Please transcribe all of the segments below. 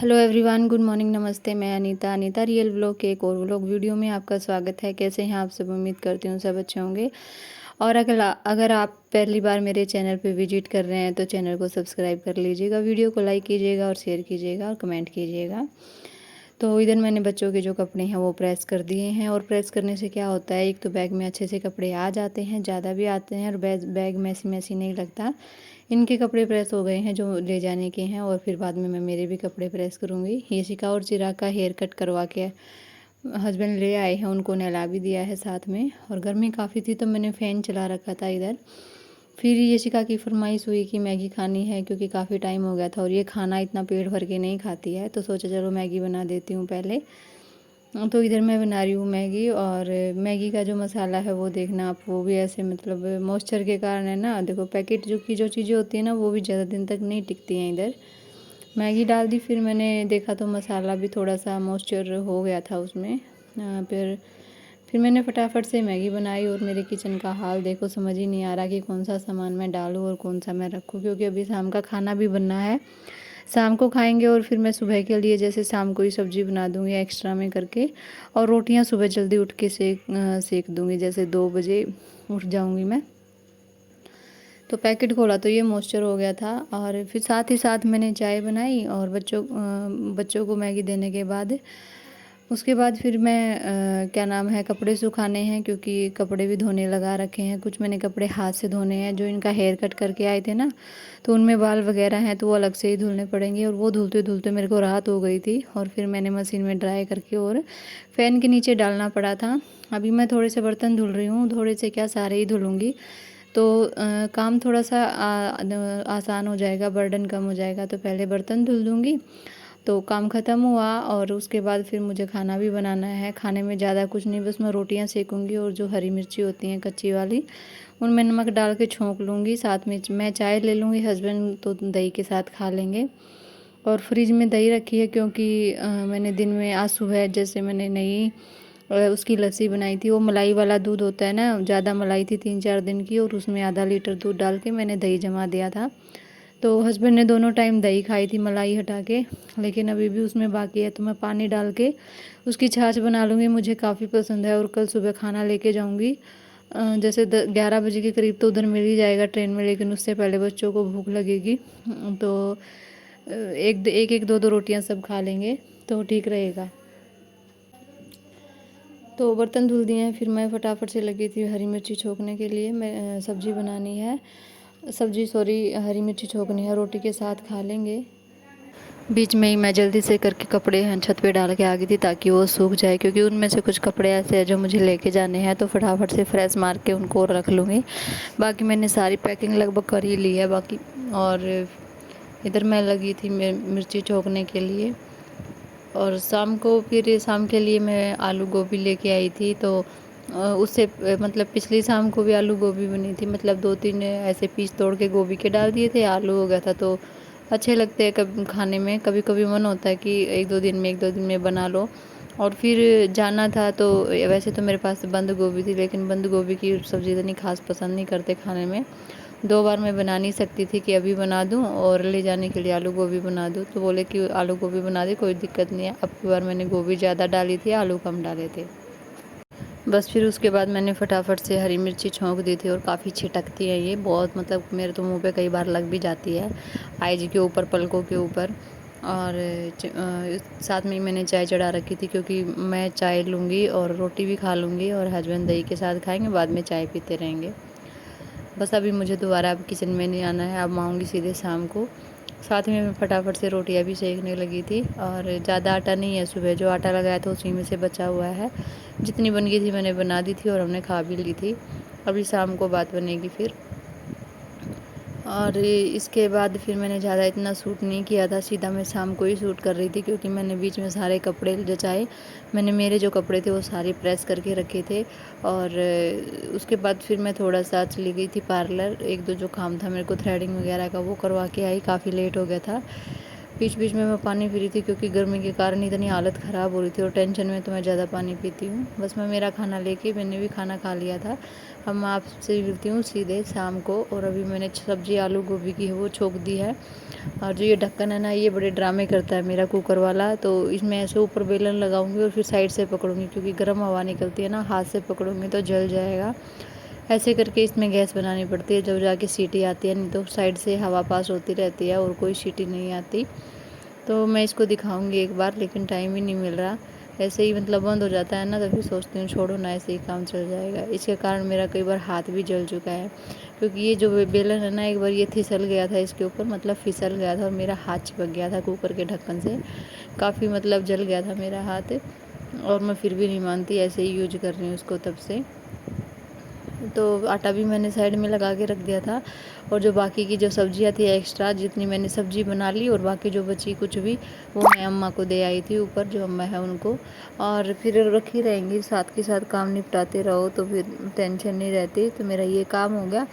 Hello everyone, good morning, नमस्ते। मैं Anita real vlog के एक और व्लॉग वीडियो में आपका स्वागत है। कैसे हैं आप सब? उम्मीद करती हूँ सब अच्छे होंगे। और अगर आप पहली बार मेरे चैनल पे विजिट कर रहे हैं तो चैनल को सब्सक्राइब कर लीजिएगा, वीडियो को लाइक कीजिएगा और शेयर कीजिएगा और कमेंट कीजिएगा। तो इधर मैंने बच्चों के जो कपड़े हैं वो प्रेस कर दिए हैं। और प्रेस करने से क्या होता है, एक तो बैग में अच्छे से कपड़े आ जाते हैं, ज़्यादा भी आते हैं, और बैग मैसी मैसी नहीं लगता। इनके कपड़े प्रेस हो गए हैं जो ले जाने के हैं, और फिर बाद में मैं मेरे भी कपड़े प्रेस करूँगी। यशिका और चिराग का हेयर कट करवा के हस्बैंड ले आए हैं, उनको नहला भी दिया है साथ में। और गर्मी काफ़ी थी तो मैंने फ़ैन चला रखा था इधर। फिर यशिका की फरमाइश हुई कि मैगी खानी है, क्योंकि काफ़ी टाइम हो गया था और ये खाना इतना पेट भर के नहीं खाती है, तो सोचा चलो मैगी बना देती हूँ पहले। तो इधर मैं बना रही हूँ मैगी। और मैगी का जो मसाला है वो देखना आप, वो भी ऐसे मतलब मॉइस्चर के कारण है ना। देखो पैकेट जो चीज़ें होती हैं ना वो भी ज़्यादा दिन तक नहीं टिकती हैं। इधर मैगी डाल दी, फिर मैंने देखा तो मसाला भी थोड़ा सा मॉइस्चर हो गया था उसमें। फिर मैंने फटाफट से मैगी बनाई। और मेरे किचन का हाल देखो, समझ ही नहीं आ रहा कि कौन सा सामान मैं डालूँ और कौन सा मैं रखूँ, क्योंकि अभी शाम का खाना भी बनना है, शाम को खाएंगे। और फिर मैं सुबह के लिए जैसे शाम को ही सब्ज़ी बना दूँगी एक्स्ट्रा में करके, और रोटियां सुबह जल्दी उठ के सेक दूँगी, जैसे 2 बजे उठ जाऊँगी मैं। तो पैकेट खोला तो ये मॉइस्चर हो गया था। और फिर साथ ही साथ मैंने चाय बनाई, और बच्चों को मैगी देने के बाद उसके बाद फिर मैं क्या नाम है, कपड़े सुखाने हैं, क्योंकि कपड़े भी धोने लगा रखे हैं। कुछ मैंने कपड़े हाथ से धोने हैं, जो इनका हेयर कट करके आए थे ना, तो उनमें बाल वगैरह हैं तो वो अलग से ही धुलने पड़ेंगे। और वो धुलते धुलते मेरे को रात हो गई थी, और फिर मैंने मशीन में ड्राई करके और फ़ैन के नीचे डालना पड़ा था। अभी मैं थोड़े से बर्तन धुल रही हूँ, थोड़े से क्या सारे ही धुलूँगी, तो काम थोड़ा सा आसान हो जाएगा, बर्डन कम हो जाएगा। तो पहले बर्तन धुल दूँगी, तो काम ख़त्म हुआ। और उसके बाद फिर मुझे खाना भी बनाना है। खाने में ज़्यादा कुछ नहीं, बस मैं रोटियां सेकूंगी, और जो हरी मिर्ची होती हैं कच्ची वाली, उनमें नमक डाल के छोंक लूँगी। साथ में मैं चाय ले लूँगी, हस्बैंड तो दही के साथ खा लेंगे। और फ्रिज में दही रखी है, क्योंकि मैंने दिन में आज सुबह जैसे मैंने नई उसकी लस्सी बनाई थी। वो मलाई वाला दूध होता है ना, ज़्यादा मलाई थी 3-4 दिन की, और उसमें आधा लीटर दूध डाल के मैंने दही जमा दिया था। तो हस्बैंड ने दोनों टाइम दही खाई थी मलाई हटा के, लेकिन अभी भी उसमें बाकी है, तो मैं पानी डाल के उसकी छाछ बना लूँगी। मुझे काफ़ी पसंद है। और कल सुबह खाना लेके जाऊँगी, जैसे 11 बजे के करीब तो उधर मिल ही जाएगा ट्रेन में, लेकिन उससे पहले बच्चों को भूख लगेगी। तो एक दो दो रोटियां सब खा लेंगे तो ठीक रहेगा। तो बर्तन धुल दिए हैं, फिर मैं फटाफट से लगी थी हरी मिर्ची छोकने के लिए। मैं सब्ज़ी बनानी है, हरी मिर्ची छोकनी है, रोटी के साथ खा लेंगे। बीच में ही मैं जल्दी से करके कपड़े हैं छत पे डाल के आ गई थी, ताकि वो सूख जाए, क्योंकि उनमें से कुछ कपड़े ऐसे हैं जो मुझे लेके जाने हैं, तो फटाफट से फ्रेश मार के उनको रख लूँगी। बाकी मैंने सारी पैकिंग लगभग कर ही ली है बाकी। और इधर मैं लगी थी मिर्ची छोकने के लिए। और शाम के लिए मैं आलू गोभी लेके आई थी। तो उससे मतलब पिछली शाम को भी आलू गोभी बनी थी, मतलब 2-3 ऐसे पीस तोड़ के गोभी के डाल दिए थे, आलू हो गया था। तो अच्छे लगते हैं कभी खाने में, कभी कभी मन होता है कि एक दो दिन में बना लो। और फिर जाना था, तो वैसे तो मेरे पास बंद गोभी थी, लेकिन बंद गोभी की सब्ज़ी इतनी खास पसंद नहीं करते खाने में। 2 बार मैं बना नहीं सकती थी कि अभी बना दूं और ले जाने के लिए आलू गोभी बना दूं। तो बोले कि आलू गोभी बना दे, कोई दिक्कत नहीं है। अब की बार मैंने गोभी ज़्यादा डाली थी, आलू कम डाले थे। बस फिर उसके बाद मैंने फटाफट से हरी मिर्ची छोंक दी थी। और काफ़ी छिटकती है ये बहुत, मतलब मेरे तो मुंह पे कई बार लग भी जाती है, आइज के ऊपर, पलकों के ऊपर। और साथ में ही मैंने चाय चढ़ा रखी थी, क्योंकि मैं चाय लूँगी और रोटी भी खा लूँगी, और हस्बैंड दही के साथ खाएंगे, बाद में चाय पीते रहेंगे। बस अभी मुझे दोबारा अब किचन में नहीं आना है, अब आऊँगी सीधे शाम को। साथ में मैं फटाफट से रोटियां भी सेकने लगी थी। और ज़्यादा आटा नहीं है, सुबह जो आटा लगाया था उसी में से बचा हुआ है। जितनी बन गई थी मैंने बना दी थी, और हमने खा भी ली थी। अभी शाम को बात बनेगी फिर। और इसके बाद फिर मैंने ज़्यादा इतना सूट नहीं किया था, सीधा मैं शाम को ही सूट कर रही थी, क्योंकि मैंने बीच में सारे कपड़े जचाए। मैंने मेरे जो कपड़े थे वो सारे प्रेस करके रखे थे। और उसके बाद फिर मैं थोड़ा सा चली गई थी पार्लर, एक दो जो काम था मेरे को थ्रेडिंग वगैरह का वो करवा के आई, काफ़ी लेट हो गया था। बीच बीच में मैं पानी पी रही थी क्योंकि गर्मी के कारण इतनी हालत ख़राब हो रही थी और टेंशन में तो मैं ज़्यादा पानी पीती हूँ। बस मैं मेरा खाना लेके मैंने भी खाना खा लिया था। अब मैं आपसे मिलती हूँ सीधे शाम को। और अभी मैंने सब्ज़ी आलू गोभी की है वो छोक दी है। और जो ये ढक्कन है ना, ये बड़े ड्रामे करता है मेरा कुकर वाला, तो इसमें ऐसे ऊपर बेलन लगाऊंगी और फिर साइड से पकड़ूंगी, क्योंकि गर्म हवा निकलती है ना, हाथ से पकड़ूंगी तो जल जाएगा। ऐसे करके इसमें गैस बनानी पड़ती है जब जाके सीटी आती है, नहीं तो साइड से हवा पास होती रहती है और कोई सीटी नहीं आती। तो मैं इसको दिखाऊंगी एक बार, लेकिन टाइम ही नहीं मिल रहा। ऐसे ही मतलब बंद हो जाता है ना, तो फिर सोचती हूँ छोड़ो ना, ऐसे ही काम चल जाएगा। इसके कारण मेरा कई बार हाथ भी जल चुका है, क्योंकि ये जो बेलन है ना, एक बार ये फिसल गया था इसके ऊपर, मतलब फिसल गया था और मेरा हाथ चिपक गया था कुकर के ढक्कन से। काफ़ी मतलब जल गया था मेरा हाथ। और मैं फिर भी नहीं मानती, ऐसे ही यूज कर रही हूँ उसको तब से। तो आटा भी मैंने साइड में लगा के रख दिया था। और जो बाकी की जो सब्जियां थी एक्स्ट्रा, जितनी मैंने सब्जी बना ली, और बाकी जो बची कुछ भी, वो मैं अम्मा को दे आई थी ऊपर, जो अम्मा है उनको। और फिर रखी रहेंगी, साथ के साथ काम निपटाते रहो तो फिर टेंशन नहीं रहती। तो मेरा ये काम हो गया।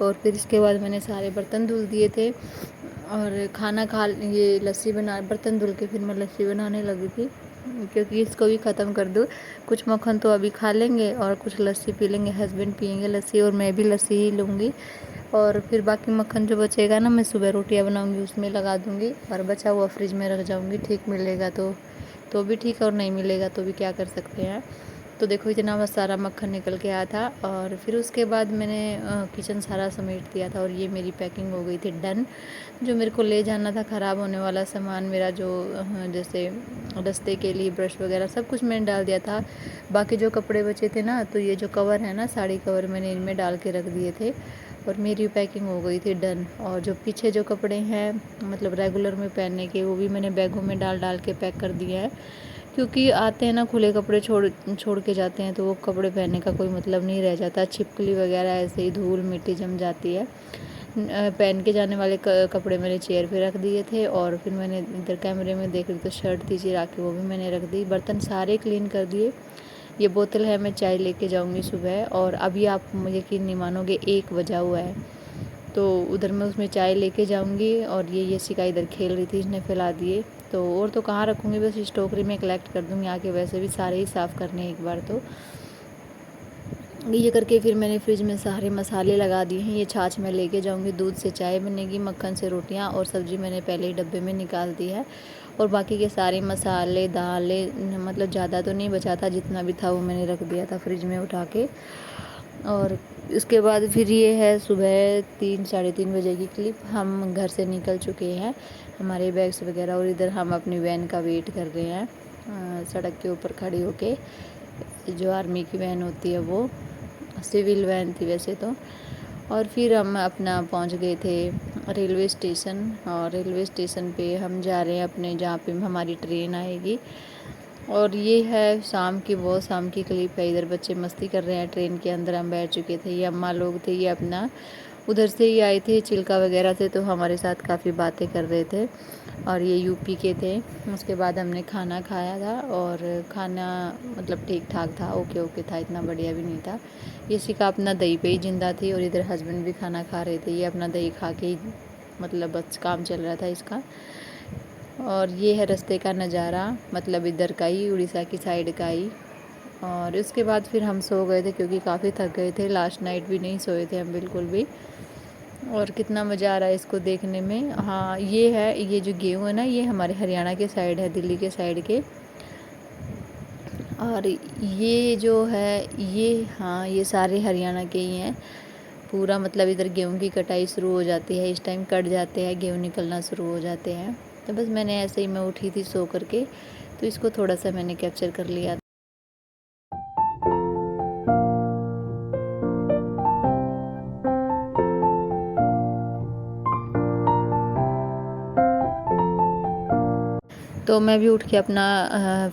और फिर इसके बाद मैंने सारे बर्तन धुल दिए थे और खाना खा, ये लस्सी बना, बर्तन धुल के फिर मैं लस्सी बनाने लगी थी, क्योंकि इसको भी ख़त्म कर दूँ। कुछ मक्खन तो अभी खा लेंगे और कुछ लस्सी पी लेंगे, हस्बैंड पियेंगे लस्सी और मैं भी लस्सी ही लूँगी। और फिर बाकी मक्खन जो बचेगा ना, मैं सुबह रोटियां बनाऊँगी उसमें लगा दूँगी, और बचा हुआ फ्रिज में रख जाऊँगी। ठीक मिलेगा तो भी ठीक, और नहीं मिलेगा तो भी क्या कर सकते हैं। तो देखो इतना बस सारा मक्खन निकल के आया था। और फिर उसके बाद मैंने किचन सारा समेट दिया था और ये मेरी पैकिंग हो गई थी डन। जो मेरे को ले जाना था ख़राब होने वाला सामान मेरा, जो जैसे रास्ते के लिए ब्रश वगैरह सब कुछ मैंने डाल दिया था। बाकी जो कपड़े बचे थे ना, तो ये जो कवर है ना, साड़ी कवर, मैंने इनमें डाल के रख दिए थे और मेरी पैकिंग हो गई थी डन। और जो पीछे जो कपड़े हैं मतलब रेगुलर में पहनने के, वो भी मैंने बैगों में डाल डाल के पैक कर दिया है, क्योंकि आते हैं ना खुले कपड़े छोड़ छोड़ के जाते हैं, तो वो कपड़े पहनने का कोई मतलब नहीं रह जाता। छिपकली वगैरह ऐसे ही धूल मिट्टी जम जाती है। पहन के जाने वाले कपड़े मैंने चेयर पे रख दिए थे। और फिर मैंने इधर कैमरे में देख रही तो शर्ट थी चिरा के, वो भी मैंने रख दी। बर्तन सारे क्लीन कर दिए। ये बोतल है, मैं चाय लेके जाऊंगी सुबह। और अभी आप यकीन नहीं मानोगे, 1 बजा हुआ है, तो उधर मैं उसमें चाय लेके जाऊंगी। और ये यशिका इधर खेल रही थी, इसने फैला दिए। तो और तो कहाँ रखूँगी, बस इस टोकरी में कलेक्ट कर दूँगी आके। वैसे भी सारे ही साफ़ करने एक बार। तो ये करके फिर मैंने फ्रिज में सारे मसाले लगा दिए हैं। ये छाछ मैं लेके जाऊंगी, दूध से चाय बनेगी, मक्खन से रोटियां, और सब्ज़ी मैंने पहले ही डब्बे में निकाल दी है। और बाकी के सारे मसाले दालें, मतलब ज़्यादा तो नहीं बचा था, जितना भी था वो मैंने रख दिया था फ्रिज में उठा के। और उसके बाद फिर ये है सुबह 3 साढ़े 3 बजे की क्लिप। हम घर से निकल चुके हैं, हमारे बैग्स वगैरह, और इधर हम अपनी वैन का वेट कर रहे हैं सड़क के ऊपर खड़ी होके। जो आर्मी की वैन होती है, वो सिविल वैन थी वैसे तो। और फिर हम अपना पहुंच गए थे रेलवे स्टेशन। और रेलवे स्टेशन पे हम जा रहे हैं अपने, जहाँ पे हमारी ट्रेन आएगी। और ये है शाम की, बहुत शाम की क्लिप है। इधर बच्चे मस्ती कर रहे हैं ट्रेन के अंदर, हम बैठ चुके थे। ये अम्मा लोग थे, ये अपना उधर से ही आए थे चिल्का वगैरह से, तो हमारे साथ काफ़ी बातें कर रहे थे। और ये यूपी के थे। उसके बाद हमने खाना खाया था, और खाना मतलब ठीक ठाक था, ओके ओके था, इतना बढ़िया भी नहीं था। ये शिका अपना दही पे ही जिंदा थी, और इधर हस्बैंड भी खाना खा रहे थे। ये अपना दही खा के ही मतलब बस काम चल रहा था इसका। और ये है रास्ते का नज़ारा, मतलब इधर का ही, उड़ीसा की साइड का ही। और उसके बाद फिर हम सो गए थे, क्योंकि काफ़ी थक गए थे। लास्ट नाइट भी नहीं सोए थे हम बिल्कुल भी। और कितना मज़ा आ रहा है इसको देखने में। हाँ, ये है, ये जो गेहूँ है ना, ये हमारे हरियाणा के साइड है, दिल्ली के साइड के। और ये जो है, ये हाँ, ये सारे हरियाणा के ही हैं पूरा। मतलब इधर गेहूँ की कटाई शुरू हो जाती है, इस टाइम कट जाते हैं, गेहूँ निकलना शुरू हो जाते हैं। तो बस मैंने ऐसे ही, मैं उठी थी सो करके, तो इसको थोड़ा सा मैंने कैप्चर कर लिया। तो मैं भी उठ के अपना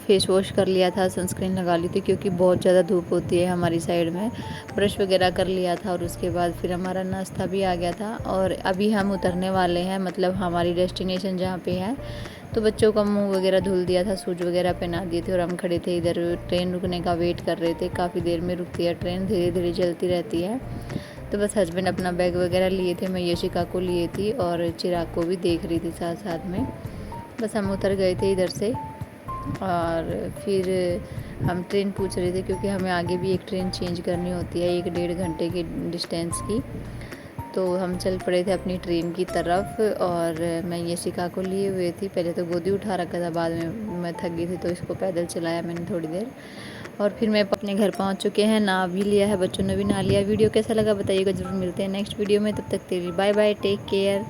फेस वॉश कर लिया था, सनस्क्रीन लगा ली थी, क्योंकि बहुत ज़्यादा धूप होती है हमारी साइड में। ब्रश वगैरह कर लिया था, और उसके बाद फिर हमारा नाश्ता भी आ गया था। और अभी हम उतरने वाले हैं, मतलब हमारी डेस्टिनेशन जहाँ पे है। तो बच्चों का मुंह वगैरह धुल दिया था, शूज वगैरह पहना दिए थे, और हम खड़े थे इधर ट्रेन रुकने का वेट कर रहे थे। काफ़ी देर में रुकती है ट्रेन, धीरे धीरे चलती रहती है। तो बस हस्बैंड अपना बैग वगैरह लिए थे, मैं यशिका को लिए थी, और चिराग को भी देख रही थी साथ साथ में। बस हम उतर गए थे इधर से और फिर हम ट्रेन पूछ रहे थे क्योंकि हमें आगे भी एक ट्रेन चेंज करनी होती है 1-1.5 घंटे के डिस्टेंस की। तो हम चल पड़े थे अपनी ट्रेन की तरफ और मैं यशिका को लिए हुए थी। पहले तो गोदी उठा रखा था, बाद में मैं थक गई थी तो इसको पैदल चलाया मैंने थोड़ी देर। और फिर मैं अपने घर पहुंच चुके हैं, नहा भी लिया है, बच्चों ने भी नहा लिया। वीडियो कैसा लगा बताइएगा ज़रूर। मिलते हैं नेक्स्ट वीडियो में, तब तक के लिए बाय बाय, टेक केयर।